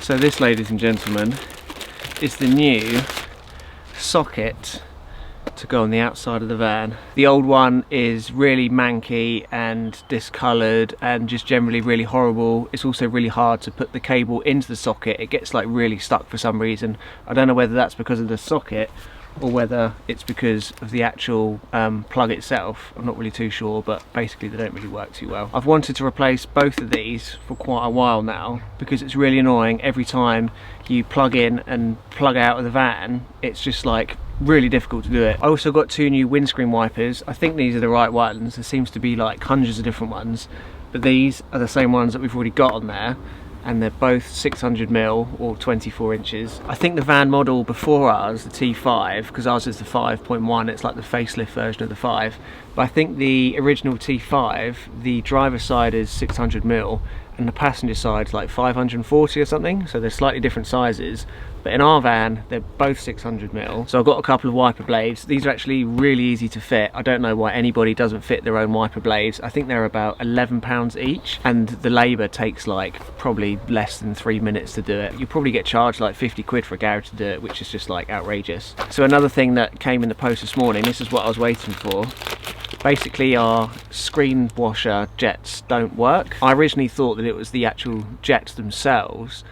So this, ladies and gentlemen, is the new socket to go on the outside of the van. The old one is really manky and discoloured and just generally really horrible. It's also really hard to put the cable into the socket. It gets like really stuck for some reason. I don't know whether that's because of the socket or whether it's because of the actual plug itself. I'm not really too sure, but basically they don't really work too well. I've wanted to replace both of these for quite a while now because it's really annoying. Every time you plug in and plug out of the van, it's just like really difficult to do it. I also got 2 new windscreen wipers. I think these are the right ones. There seems to be like hundreds of different ones, but these are the same ones that we've already got on there, and they're both 600mm or 24 inches. I think the van model before ours, the T5, because ours is the 5.1, it's like the facelift version of the 5, but I think the original T5, the driver side is 600mm and the passenger side's like 540 or something, so they're slightly different sizes. But in our van, they're both 600mm. So I've got a couple of wiper blades. These are actually really easy to fit. I don't know why anybody doesn't fit their own wiper blades. I think they're about £11 each, and the labour takes like probably less than 3 minutes to do it. You probably get charged like 50 quid for a garage to do it, which is just like outrageous. So another thing that came in the post this morning, this is what I was waiting for. Basically our screen washer jets don't work. I originally thought that it was the actual jets themselves,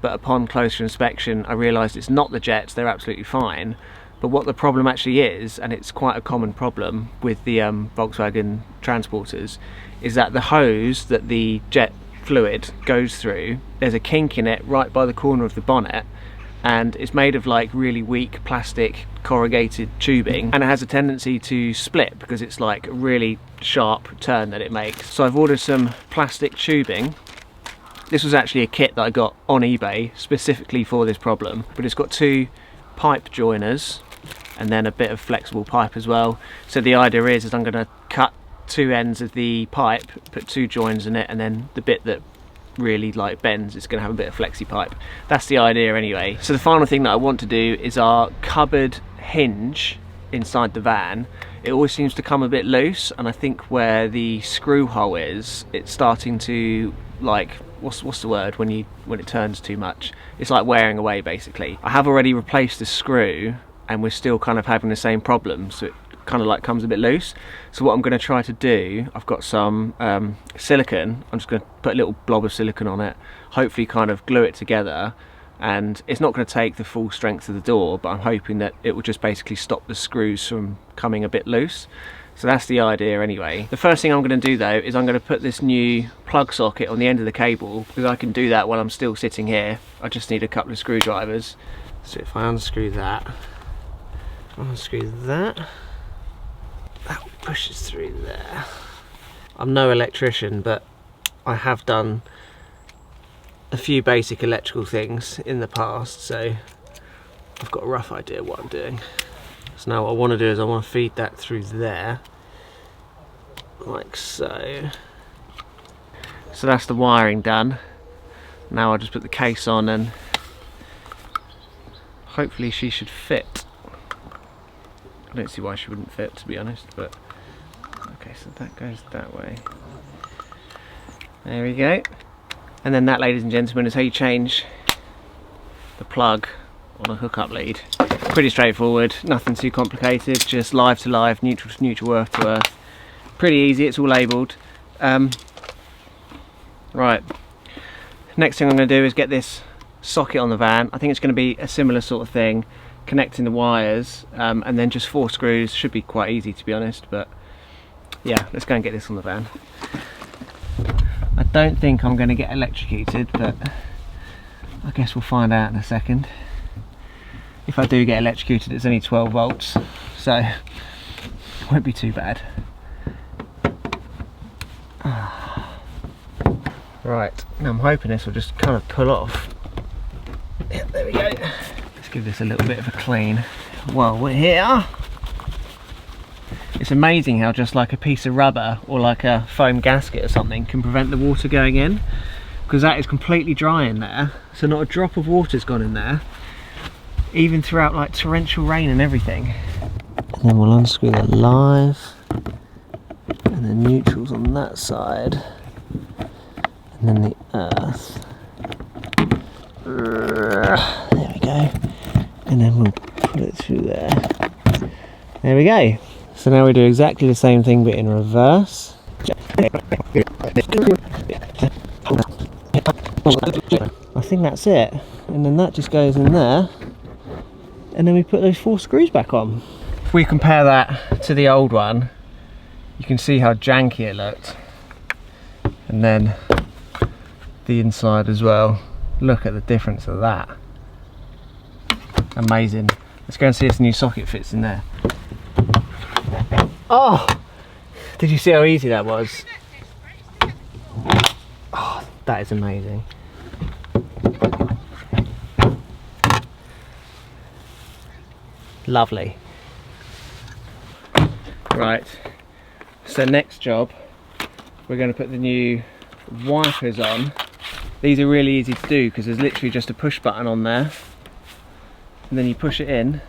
but upon closer inspection I realised it's not the jets, they're absolutely fine. But what the problem actually is, and it's quite a common problem with the Volkswagen transporters, is that the hose that the jet fluid goes through, there's a kink in it right by the corner of the bonnet, and it's made of like really weak plastic corrugated tubing, and it has a tendency to split because it's like a really sharp turn that it makes. So I've ordered some plastic tubing. This was actually a kit that I got on eBay specifically for this problem, but it's got 2 pipe joiners and then a bit of flexible pipe as well. So the idea is I'm going to cut 2 ends of the pipe, put 2 joins in it, and then the bit that really like bends, it's going to have a bit of flexi pipe. That's the idea anyway. So the final thing that I want to do is our cupboard hinge inside the van. It always seems to come a bit loose, and I think where the screw hole is, it's starting to like, what's the word when it turns too much? It's like wearing away basically. I have already replaced the screw and we're still kind of having the same problem, so it kind of like comes a bit loose. So what I'm going to try to do, I've got some silicone. I'm just going to put a little blob of silicone on it, hopefully kind of glue it together, and it's not going to take the full strength of the door, but I'm hoping that it will just basically stop the screws from coming a bit loose. So that's the idea anyway. The first thing I'm going to do though is I'm going to put this new plug socket on the end of the cable, because I can do that while I'm still sitting here. I just need a couple of screwdrivers. So if I unscrew that, unscrew that pushes through there. I'm no electrician, but I have done a few basic electrical things in the past, so I've got a rough idea what I'm doing. So now what I want to do is I want to feed that through there, like so. So that's the wiring done. Now I'll just put the case on and hopefully she should fit. I don't see why she wouldn't fit, to be honest, but okay, so that goes that way. There we go. And then that, ladies and gentlemen, is how you change the plug on a hookup lead. Pretty straightforward, nothing too complicated, just live to live, neutral to neutral, earth to earth. Pretty easy, it's all labelled. Right, next thing I'm going to do is get this socket on the van. I think it's going to be a similar sort of thing, connecting the wires, and then just 4 screws. Should be quite easy, to be honest, but yeah, let's go and get this on the van. I don't think I'm going to get electrocuted, but I guess we'll find out in a second. If I do get electrocuted, it's only 12 volts, so it won't be too bad. Right, now I'm hoping this will just kind of pull off. Yeah, there we go. Let's give this a little bit of a clean while we're here. It's amazing how just like a piece of rubber or like a foam gasket or something can prevent the water going in, because that is completely dry in there, so not a drop of water's gone in there, even throughout like torrential rain and everything. And then we'll unscrew the live and the neutrals on that side, and then the earth There we go. And then we'll put it through there. There we go. So now we do exactly the same thing but in reverse. I think that's it. And then that just goes in there. And then we put those 4 screws back on. If we compare that to the old one, you can see how janky it looked. And then the inside as well. Look at the difference of that. Amazing. Let's go and see if the new socket fits in there. Oh! Did you see how easy that was? Oh, that is amazing. Lovely. Right, so next job, we're going to put the new wipers on. These are really easy to do because there's literally just a push button on there, and then you push it in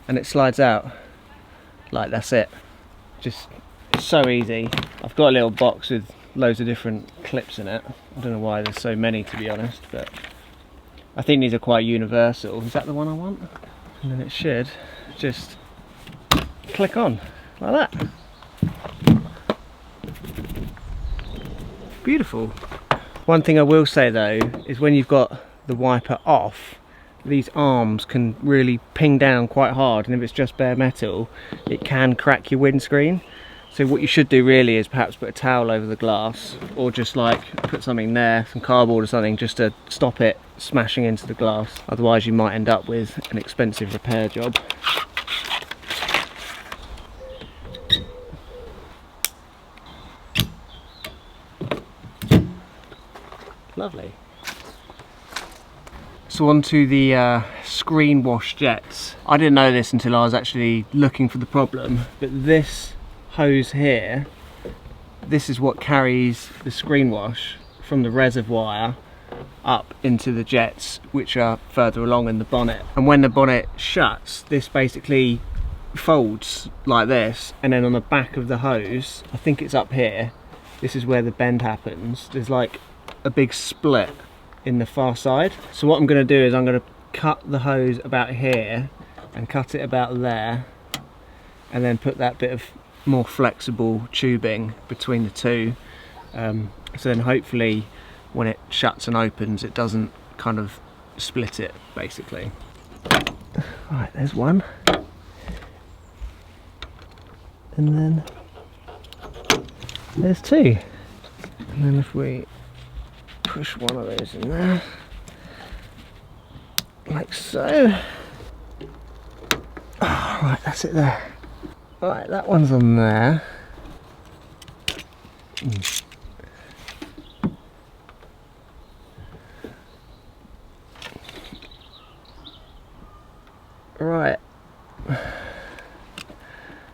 and it slides out. Like, that's it. Just, it's so easy. I've got a little box with loads of different clips in it. I don't know why there's so many, to be honest, but I think these are quite universal. Is that the one I want? And then it should just click on like that. Beautiful. One thing I will say though is when you've got the wiper off, these arms can really ping down quite hard, and if it's just bare metal it can crack your windscreen. So what you should do really is perhaps put a towel over the glass, or just like put something there, some cardboard or something, just to stop it smashing into the glass. Otherwise you might end up with an expensive repair job. Lovely. So on to the screen wash jets. I didn't know this until I was actually looking for the problem, but this hose here, this is what carries the screen wash from the reservoir up into the jets, which are further along in the bonnet. And when the bonnet shuts, this basically folds like this, and then on the back of the hose, I think it's up here, this is where the bend happens, there's like a big split in the far side. So what I'm going to do is I'm going to cut the hose about here and cut it about there, and then put that bit of more flexible tubing between the two, so then hopefully when it shuts and opens it doesn't kind of split it basically. Right, there's one, and then there's 2, and then if we push one of those in there like so. Oh, right, that's it there. Right, that one's on there. Right.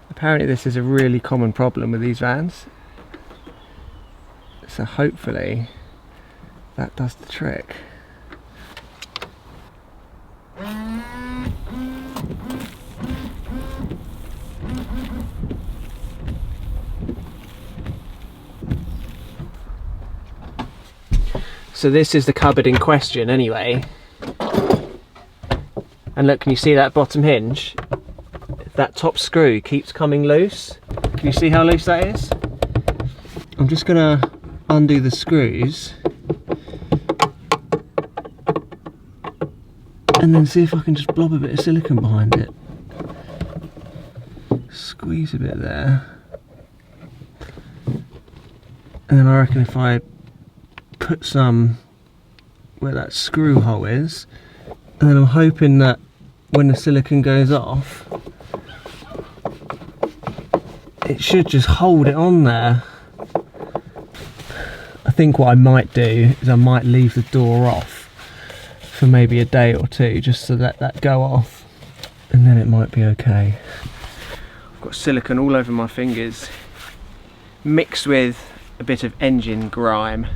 Apparently this is a really common problem with these vans. So hopefully that does the trick. So this is the cupboard in question anyway. And look, can you see that bottom hinge? That top screw keeps coming loose. Can you see how loose that is? I'm just gonna undo the screws and then see if I can just blob a bit of silicone behind it. Squeeze a bit there. And then I reckon if I put some where that screw hole is, and then I'm hoping that when the silicone goes off, it should just hold it on there. I think what I might do is I might leave the door off for maybe a day or two just to let that go off, and then it might be okay. I've got silicone all over my fingers, mixed with a bit of engine grime.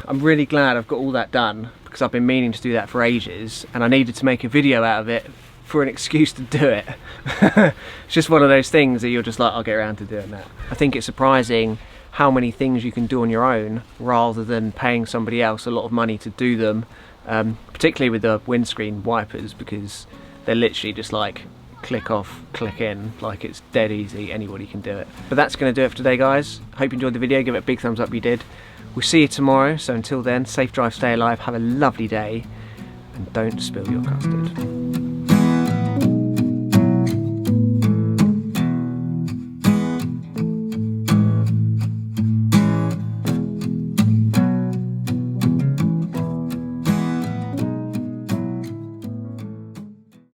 I'm really glad I've got all that done because I've been meaning to do that for ages, and I needed to make a video out of it for an excuse to do it. It's just one of those things that you're just like, I'll get around to doing that. I think it's surprising how many things you can do on your own rather than paying somebody else a lot of money to do them, particularly with the windscreen wipers, because they're literally just like click off, click in, like it's dead easy, anybody can do it. But that's going to do it for today, guys. Hope you enjoyed the video, give it a big thumbs up if you did. We'll see you tomorrow, so until then, safe drive, stay alive, have a lovely day, and don't spill your custard.